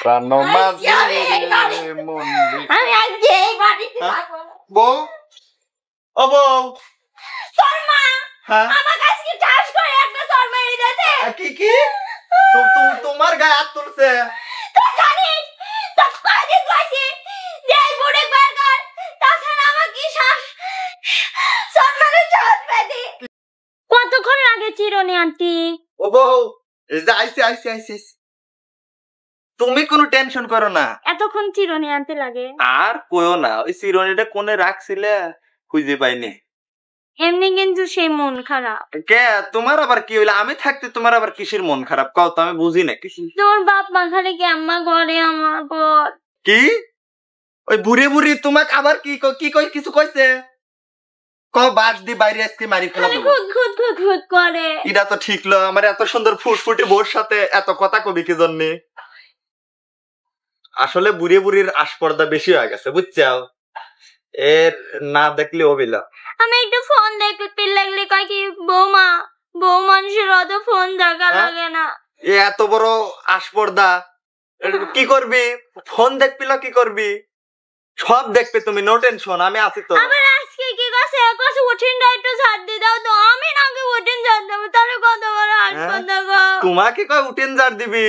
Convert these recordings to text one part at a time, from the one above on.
প্রাণ মাঝে আমি আজকে এই বাড়িতে থাকবো না। বউ ও বউ শর্মা আমার কাছে ঠাস করে একটা শর্মা এনে দিয়েছে। কি কি তোমার গায়ে হাত তুলছে? তুই জানিস তো কাজে কইছি যে বুড়ে বারগার তাছাড়া আমার কি শ্বাস শর্মারে চাঁদ পেদি। কতক্ষণ লাগে চিরনি আন্টি? ও বউ এই যে আইছি তুমি কোনো টেনশন করো না। এতক্ষণ চিরনি আনতে লাগে? আর কইও না, ওই চিরনিটা কোনে রাখছিলে খুঁজে পাইনি। এমনি কিন্তু সেই মন খারাপ। কে তোমার আবার কি হইলো? আমি থাকতে তোমার আবার কিসের মন খারাপ কও তো, আমি বুঝি না কিছু। তোর বাপ মা খালি কি আম্মা করে আমার পর। কি ওই বুড়ি বুড়ি তোমাকে আবার কি কই কিছু কইছে? ক বাস দি বাইরে আজকে মারি ফেলা দেব। খুদ করে। এটা তো ঠিক ল, আমার এত সুন্দর ফুটফুটি বউর সাথে এত কথা কবি কি জন্য? আসলে বুড়ি বুড়ির আশপর্দা বেশি হয়ে গেছে বুঝছাও, এর না দেখলে অবিলা। আমি একটু ফোন দেখতে লাগলে কয় কি বউ মানুষের অত ফোন দেখা লাগে না। এত বড় আশপর্দা কি করবি? ফোন দেখবি না কি করবি? সব দেখবে তুমি, নো টেনশন, আমি আছি তো। আবার আজকে কি কইছে উঠিন একটু ছাড় দি দাও তো। আমি নাকি উঠিন ছাড় দেব? তাহলে কত বড় আশপর্দা গো। তোমাকে কয় উঠিন ছাড় দিবি?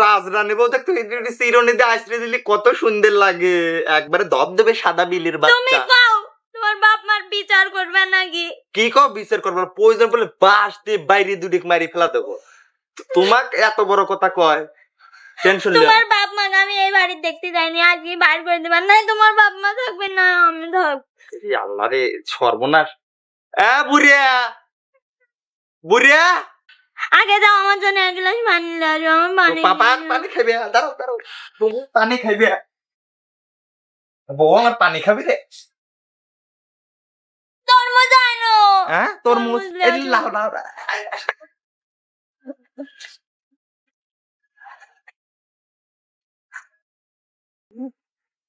রাজরানী বউ দেখতো চিরনি দিয়ে আশ্রয় দিলি কত সুন্দর লাগে, একবারে ধবধবে সাদা বিলির বাচ্চা। তুমি কও তোমার বাপ মার বিচার করবে নাকি? কি কও বিচার করবে? প্রয়োজন বলে বাস দিয়ে বাইরে দুদিক মারি ফেলা দেবো। তোমাকে এত বড় কথা কয়, টেনশন নিও না। তোমার বাপ মা আমি এই বাড়ি দেখতে যাইনি, আজকে বাইর করে দিবেন না? তোমার বাপ মা থাকবে না, আমি থাক। আল্লাহ রে সর্বনাশ। বুড়িয়া আগে যাও, আমার জন্য এক গ্লাস পানি লাও। পানি খাইবে? দাঁড়াও তুমি পানি খাইবে? বউ আমার পানি খাবি রে? তরমুজ আনো। হ্যাঁ তরমুজ লাও।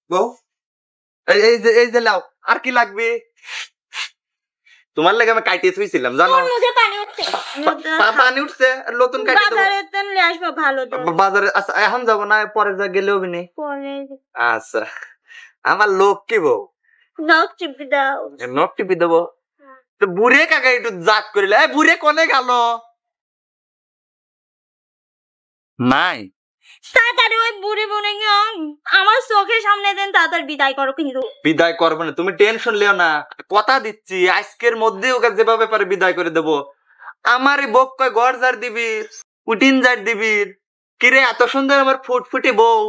বউ এই যে লাও। আর কি লাগবে? তোমার লাগে আমি কাটিয়ে থুইছিলাম জানো। পানি উঠছে নতুন কাটি দেব। বাজারে নিয়ে আসবো ভালো তো। বাজারে আচ্ছা এখন যাব না, পরে যা গেলে হবে নি? পরে। আচ্ছা আমার লোক কি বউ? নখ টিপি দাও। নখ টিপি দেব? তো বুড়ে কাকা একটু জাগ করিলে। এই বুড়ে কোনে গেল? নাই তাড়াতাড়ি ওই বুড়ি বুড়ি আমার চোখের সামনে দেন, তাড়াতাড়ি বিদায় করো। কিন্তু বিদায় করবো না, তুমি টেনশন লিও না, কথা দিচ্ছি আজকের মধ্যে ওকে যেভাবে পারে বিদায় করে দেবো। আমার এই বউ কয় ঘর ঝাড় দিবি, উঠিন ঝাড় দিবি। কিরে এত সুন্দর আমার ফুটফুটি বউ,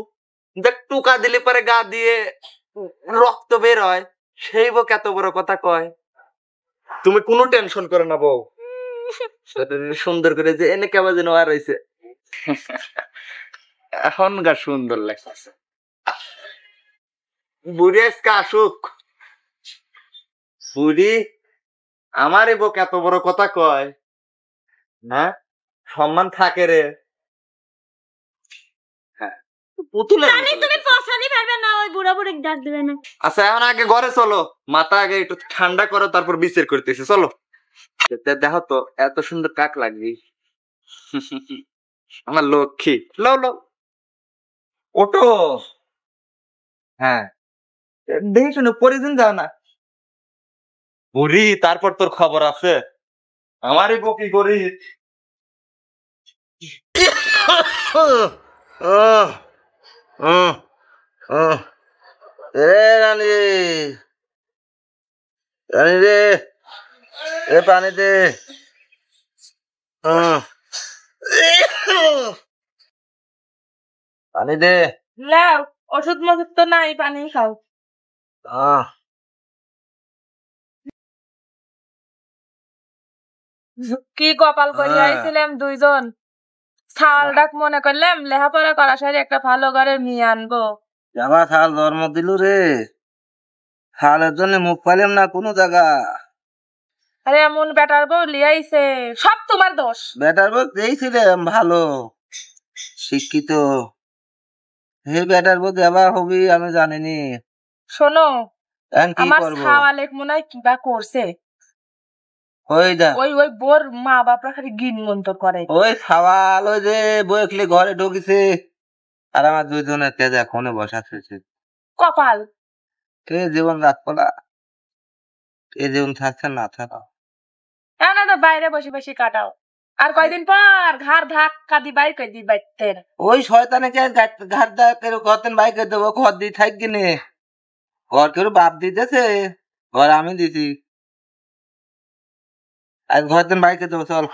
দেখ টুকা দিলে পরে গা দিয়ে রক্ত বের হয়, সেই বউ এত বড় কথা কয়। তুমি কোনো টেনশন করো না বউ, সুন্দর করে যে এনে কেমন যেন আর হয়েছে এখন গা সুন্দর লাগছে। বুড়ি আজকে আসুক। বুড়ি আমার এই বউ এত বড় কথা কয়, হ্যাঁ সম্মান থাকে রে। আচ্ছা এখন আগে ঘরে চলো, মাথা আগে একটু ঠান্ডা করো, তারপর বিচার করতেছি। চলো দেখো তো এত সুন্দর কাক লাগবি আমার লক্ষ্মী। লো ওটো। হ্যাঁ দেখি শুনে পরিদিন যাও না বুড়ি, তারপর তোর খবর আছে। আমারই বকি করি। রানী রে, এ পানি দে। পানি দে। ওষুধ মজুদ তো নাই, পানি খাও। কি কপাল করিয়া আইছিলাম দুইজন, ছাল ডাক মনে করলাম লেখাপড়া করা সারি একটা ভালো ঘরে মেয়ে আনবো। যাবা ছাল জন্ম দিল রে, ছালের জন্য মুখ পাইলাম না কোনো জায়গা। আরে এমন বেটার বউ লিয়াইছে, সব তোমার দোষ। বেটার বউ দিয়েছিলাম ভালো শিক্ষিত, হে বেটার বউ দেবা হবি আমি জানিনি। শোনো আমার ছাওয়ালেক মনে হয় কিবা করছে, ওই দা ওই ওই বোর মা বাপরা খালি গিন মন্তর করে। ওই সওয়াল ওই যে বইকলি ঘরে ঢুকিছে আর আমার দুইজনের তেজ এখনো বসা হয়েছে। কপাল কে জীবন রাত পলা এ জীবন থাকছে না থাকা না তো বাইরে বসে বসে কাটাও। আর কয়দিন পর ঘর ধাক্কা দি বাইর করে দি বাইতের। ওই শয়তানে কে ঘাট দা কেউ কতেন বাই করে দেবো ঘর দিয়ে থাকি নে ঘর কেউ বাপ দিতেছে ঘর আমি দিছি আজ ঘর দিন বাই করে দেবো চল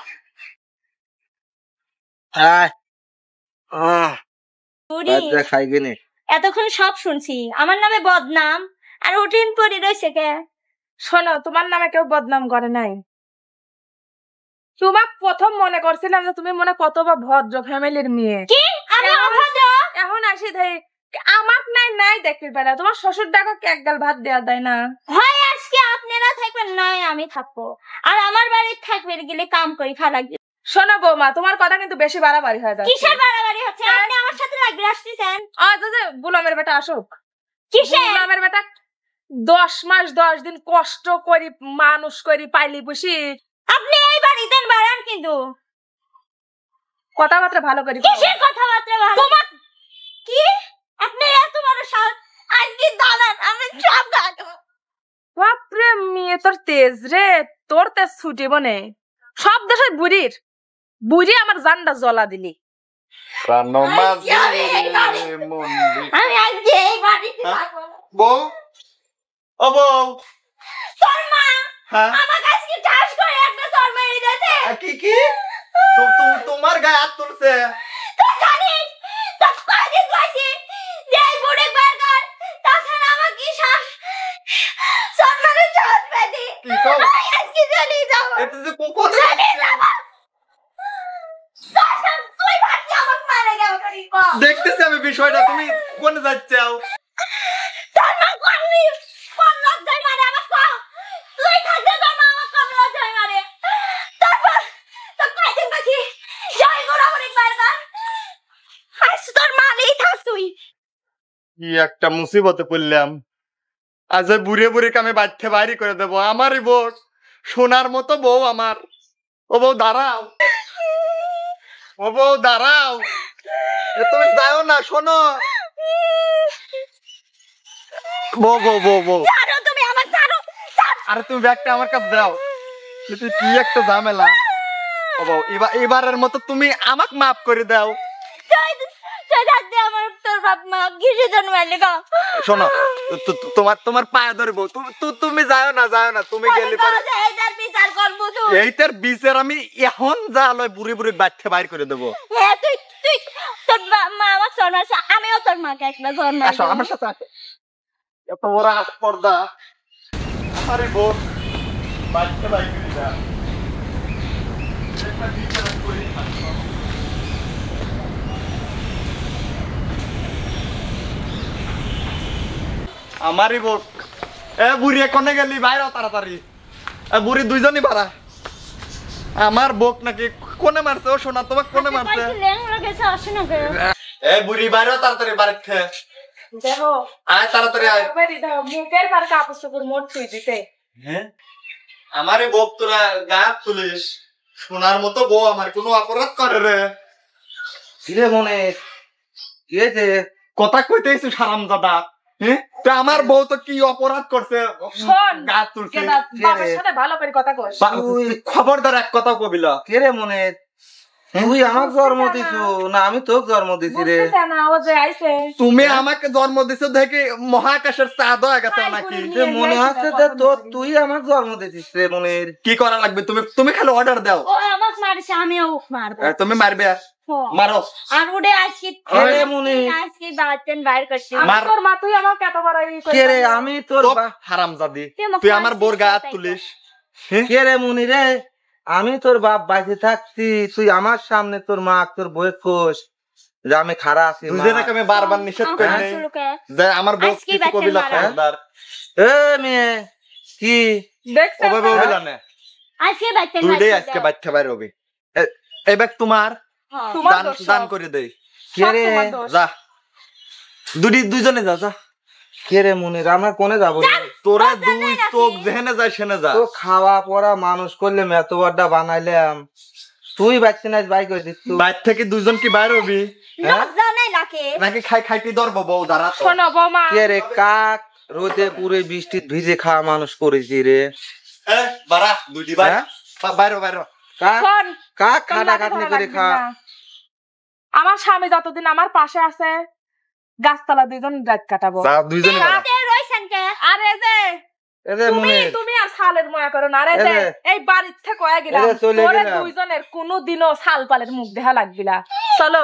খাই গেনে। এতক্ষণ সব শুনছি আমার নামে বদনাম আর উঠিন পড়ি রয়েছে কে। শোনো তোমার নামে কেউ বদনাম করে নাই। তোমার প্রথম মনে করছিলাম যে তুমি মনে কত বা ভদ্র ফ্যামিলির মেয়ে। কি আমি অভদ্র? এখন আসি দেই আমার নাই নাই দেখতে পারে তোমার শ্বশুর ডাকা এক গাল ভাত দেয়া দেয় না। হয় আজকে আপনারা থাকবেন নয় আমি থাকবো আর আমার বাড়িতে থাকবেন গেলে কাম করি খাওয়া লাগবে। শোনো বৌমা তোমার কথা কিন্তু বেশি বাড়াবাড়ি হয়ে যাচ্ছে। কিসের বাড়াবাড়ি হচ্ছে? আপনি আমার সাথে লাগবে আসতেছেন। আজ যে গোলামের বেটা আসুক। কিসের গোলামের বেটা 10 মাস 10 দিন কষ্ট করি মানুষ করি পাইলি বসি। আপনি এই বাড়িতে বাড়ান কিন্তু কথাবার্তা ভালো করি। কিসের কথাবার্তা ভালো? তোমার কি আপনি এত বড় সাহস? আজকে দাঁড়ান আমি সব গাটো। বাপরে মেয়ে তোর তেজ রে, তোর তেজ ছুটি বনে সব দেশের বুড়ির বুড়ি আমার জানটা জ্বলা দিলি। আমি আজকে এই বাড়িতে থাকবো। বউ ও বউ তোর মা হ্যাঁ আমার কাছে ঠাস করে একটা চড় মেরে দিয়েছে। কি কি তোমার গায়ে হাত তুলছে? তুই জানিস তো কয়দিন কইছি যে এই বুড়ি বার্গার তাছাড়া আমার কি শ্বাস সম্মানের শ্বাস পেতে কি কও? আমি আজকে চলে যাব। এটা যে কোন চলে যাব। তুই ভাবছি আমার মারা গেল করি কো। দেখতেছি আমি বিষয়টা, তুমি কোন যাচ্ছাও? তোর মা করবি কোন লজ্জায় মারে আমার কো। তুই থাকতে তোর মা আমার কোন লজ্জায় মারে। তারপর তো কয়দিন কইছি জয় গোড়া বুড়ি বার্গার আজ তোর মা নেই থাক তুই। কি একটা মুসিবতে পড়লাম। আজ ওই বুড়ে বুড়ে আমি বাচ্চা বাইরে করে দেবো। আমারই বউ সোনার মতো বউ আমার। ও বউ দাঁড়াও, ও বউ দাঁড়াও, তুমি যাও না, শোনো বউ বউ বউ বউ ছাড়ো তুমি আমার ছাড়ো। আরে তুমি ব্যাগটা আমার কাছে দাও। কিন্তু কি একটা ঝামেলা। ও বউ এবারের মতো তুমি আমাকে মাফ করে দাও। তুই থাকতে আমার তোর বাপ মা কিসে জন্মাইলে গো। শোনো তোমার পায়ে ধরবো। তুমি যাও না, তুমি গেলে পরে এইটার বিচার করবো তুই। এইটার বিচার আমি এখন যা লয় বুড়ি বুড়ি বাচ্চা বাইর করে দেবো। হ্যাঁ তুই তুই তোর মা আমার জন্মাইছে আমিও তোর মাকে একটা জন্মাই। আসো আমার সাথে আসো। এত বড় হাত পর্দা আরে বউ বাচ্চা বাইর করে দাও। একটা বিচার করি থাকবো। আমারই বউ এ বুড়ি কোনে গেলি বাইরে তাড়াতাড়ি। বুড়ি দুইজনই বাড়া। আমার বউক নাকি কোনে মারছে? ও শোনা তোমাকে কোনে মারছে? এ বুড়ি বাইরে তাড়াতাড়ি বাড়ি খেয়ে দেখো আয় তাড়াতাড়ি আয়। মুখের পার কাপড় চোপড় মোট তুই দিতে। হ্যাঁ আমারই বউ তোরা গা তুলিস। সোনার মতো বউ আমার কোনো অপরাধ করে রে? কিরে মনে কি হয়েছে? কথা কইতেইছিস হারামজাদা। হ্যাঁ তো আমার বউ তো কি অপরাধ করছে? শোন গা তুলছে। বাবার সাথে ভালো করে কথা কস। খবরদার এক কথা কবিলা। কিরে মনে তুই আমাকে জন্ম দিছু না আমি তোকে জন্ম দিছি রে? বুঝতেছ না ও যে আইছে। তুমি আমাকে জন্ম দিছো দেখে মহাকাশের চাঁদ হয়ে গেছে নাকি? মনে হচ্ছে যে তুই আমাকে জন্ম দিছিস রে মনের। কি করা লাগবে? তুমি খালি অর্ডার দাও। ও আমাকে মারছে আমিও ওকে মারবো। তুমি মারবে মারো। আর ওরে আজকে আরে মনে আজকে বাতেন বাইর করছি। মার। তোর মা তুই আমার কত বড় ই করে। কে রে আমি তোর হারামজাদি তুই আমার বোর গা হাত তুলিস। কে রে মুনি রে আমি তোর বাপ বাইতে থাকছি তুই আমার সামনে তোর মা তোর বউয়ের খোঁজ যে আমি খারাপ আছি। দুজনকে আমি বারবার নিষেধ করি নাই যে আমার বউ কিছু কবিলা খবরদার। এ মেয়ে কি দেখছ ওভাবে বলিলা না। আজকে বাতেন তুই দে আজকে বাচ্চা বাইর হবে। এই ব্যাগ তোমার তোমার দান দোষ দান করে দেই। কে রে যা দুজনে যা যা। কে রে মুনি আমার কোনে যাবো? তোরা দুই চোখ যেখানে যায় সেনে যা। তো খাওয়া পড়া মানুষ করলে এত বড়টা বানাইলাম, তুই বাচ্চা না বাই করে দিচ্ছ। বাইর থেকে দুজন কি বাইর হবি লজ্জা নাই নাকি? নাকি খাইটি ধরবো বউ দাঁড়া তো। শোনো বৌমা, কে রে কাক রোদে পুরে বৃষ্টি ভিজে খাওয়া মানুষ করেছি রে। বাড়া দুইটি বাইর হ্যাঁ? বাইরো বাইরো। কাক শোন, কাক তোর খাটা লাগে খাটনি ভালো করে লাগবে খা। না। আমার স্বামী যতদিন আমার পাশে আছে, গাছতলা দুইজন রাত কাটাবো। যা দুইজনে বাড়া। রাতে রইছেন কে? আরে যে এদের তুমি মনে তুমি আর সালের ময়া করো না। আরে যে এরে। এই বাড়ির থেকে কয়ে গেলাম, এরে চলে তোরে গেলাম। দুইজনের কোনোদিনও সাল পালের মুখ দেখা লাগবিলা। চলো।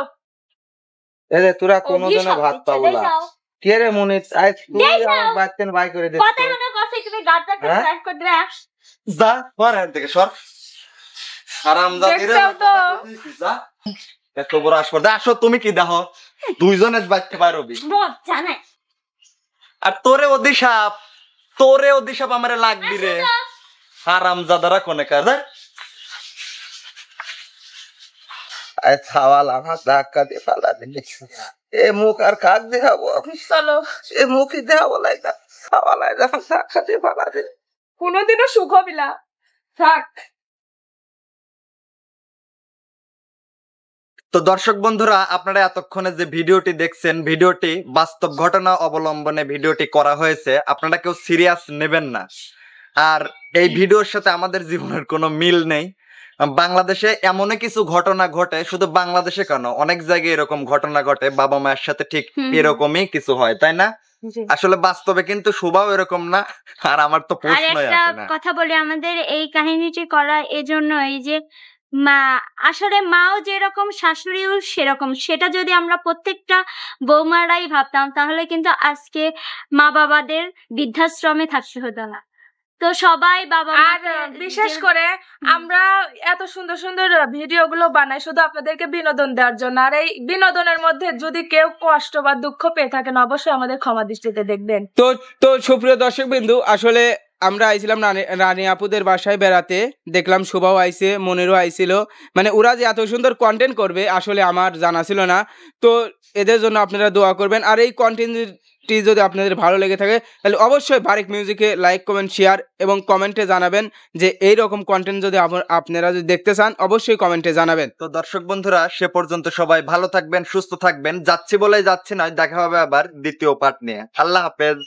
এদের তোরা কোনো দিনও অভিশাপ ভাত দিচ্ছে, পাবো না। দেখাও। কে রে মনে আজ তুই দেখাও। আমার বাচ্চা বাই করে দিচ্ছ। কথা মনে করছে তুমি গাড়টা হ্যাঁ? ক্র্যাশ করে দিলে। যা সর এখান থেকে সর। হারামজাদিরা দেখছেও তো। যা। এত বড় আসপর্দা। আসো তুমি কি দেখো দুইজনে বাইতে বাইর হবি। লজ্জা নাই। আর তোরে অধিশাপ আমারে লাগবি রে। হারামজাদারা কোনে কাজ। আজ ছাওয়াল আমার ধাক্কা দিয়ে ফালা দিলে এ মুখ আর কাক দেখাবো, চলো। এ মুখই দেখাবো লাইকা ছাওয়াল যখন ধাক্কা দিয়ে ফালা দিলে। কোনোদিনও সুখ হবিলা। থাক। তো দর্শক বন্ধুরা, আপনারা এতক্ষণে যে ভিডিওটি দেখছেন, ভিডিওটি বাস্তব ঘটনা অবলম্বনে ভিডিওটি করা হয়েছে। আপনারা কেউ সিরিয়াস নেবেন না। আর এই ভিডিওর সাথে আমাদের জীবনের কোনো মিল নেই। বাংলাদেশে এমনই কিছু ঘটনা ঘটে, শুধু বাংলাদেশে কেন, অনেক জায়গায় এরকম ঘটনা ঘটে। বাবা মায়ের সাথে ঠিক এরকমই কিছু হয়, তাই না? আসলে বাস্তবে কিন্তু শোভাও এরকম না। আর আমার তো আর প্রশ্নই একটা আসে না। কথা বলি, আমাদের এই কাহিনীটি করা এজন্য এই যে মা আসলে মাও যেরকম শাশুড়িও সেরকম, সেটা যদি আমরা প্রত্যেকটা বৌমারাই ভাবতাম তাহলে কিন্তু আজকে মা বাবাদের বৃদ্ধাশ্রমে থাকতে হতো না। তো সবাই বাবা আর বিশেষ করে আমরা এত সুন্দর সুন্দর ভিডিও গুলো বানাই শুধু আপনাদেরকে বিনোদন দেওয়ার জন্য। আর এই বিনোদনের মধ্যে যদি কেউ কষ্ট বা দুঃখ পেয়ে থাকেন, অবশ্যই আমাদের ক্ষমা দৃষ্টিতে দেখবেন। তো সুপ্রিয় দর্শক বিন্দু, আসলে আমরা আইছিলাম রানী আপুদের বাসায় বেড়াতে, দেখলাম শোভাও আইছে, মনেরও আইছিল। মানে ওরা যে এত সুন্দর কন্টেন্ট করবে আসলে আমার জানা ছিল না। তো এদের জন্য আপনারা দোয়া করবেন। আর এই কন্টেন্টটি যদি আপনাদের ভালো লেগে থাকে তাহলে অবশ্যই বারিক মিউজিকে লাইক, কমেন্ট, শেয়ার এবং কমেন্টে জানাবেন যে এই রকম কন্টেন্ট যদি আপনারা যদি দেখতে চান, অবশ্যই কমেন্টে জানাবেন। তো দর্শক বন্ধুরা, সে পর্যন্ত সবাই ভালো থাকবেন, সুস্থ থাকবেন। যাচ্ছি বলে যাচ্ছি নয়, দেখা হবে আবার দ্বিতীয় পার্ট নিয়ে। আল্লাহ হাফেজ।